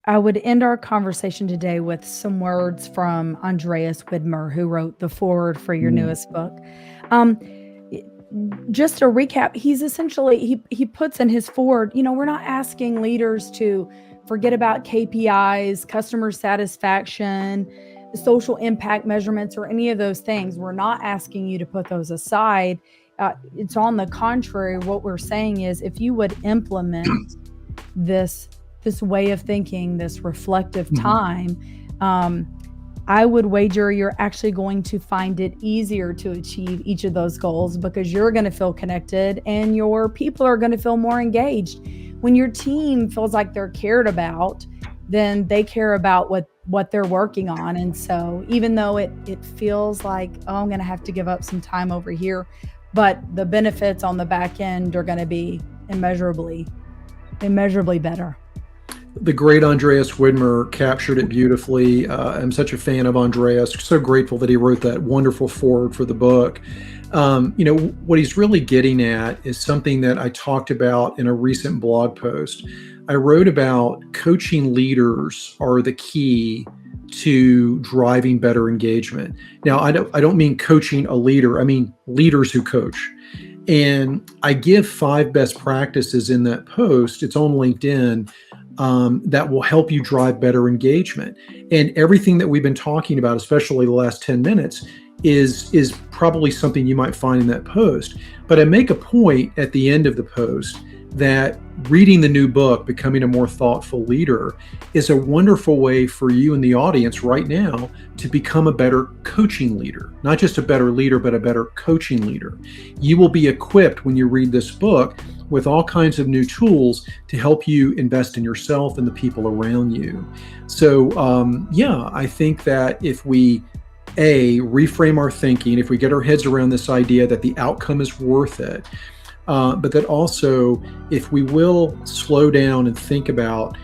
I would end our conversation today with some words from Andreas Widmer, who wrote the foreword for your Mm. newest book. Um, y- just a recap, he's essentially he puts in his foreword, we're not asking leaders to forget about KPIs, customer satisfaction, social impact measurements, or any of those things. We're not asking you to put those aside. It's on the contrary. What we're saying is, if you would implement this this way of thinking, this reflective Mhm. time, um, I would wager you're actually going to find it easier to achieve each of those goals because you're going to feel connected and your people are going to feel more engaged. When your team feels like they're cared about, then they care about what they're working on. And so even though it feels like, oh, I'm going to have to give up some time over here, but the benefits on the back end are going to be immeasurably better. The great Andreas Widmer captured it beautifully. I'm such a fan of Andreas. So grateful that he wrote that wonderful foreword for the book. What he's really getting at is something that I talked about in a recent blog post. I wrote about coaching leaders are the key to driving better engagement. Now, I don't mean coaching a leader. I mean leaders who coach. And I give 5 best practices in that post. It's on LinkedIn, that will help you drive better engagement. And everything that we've been talking about, especially the last 10 minutes, is probably something you might find in that post. But I make a point at the end of the post that reading the new book, Becoming a More Thoughtful Leader, is a wonderful way for you in the audience right now to become a better coaching leader. Not just a better leader, but a better coaching leader. You will be equipped when you read this book with all kinds of new tools to help you invest in yourself and the people around you. So, yeah, I think that if we reframe our thinking, if we get our heads around this idea that the outcome is worth it, but that also, if we will slow down and think about,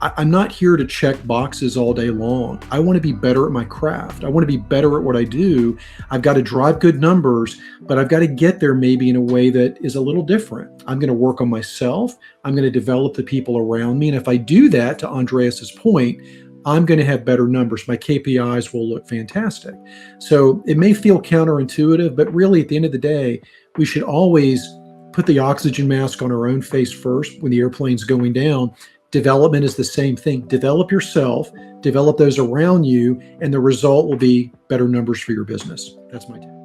I'm not here to check boxes all day long. I want to be better at my craft. I want to be better at what I do. I've got to drive good numbers, but I've got to get there maybe in a way that is a little different. I'm going to work on myself. I'm going to develop the people around me. And if I do that, to Andreas's point, I'm going to have better numbers. My KPIs will look fantastic. So it may feel counterintuitive, but really at the end of the day, we should always put the oxygen mask on our own face first when the airplane's going down. Development is the same thing. Develop yourself, develop those around you, and the result will be better numbers for your business. That's my take.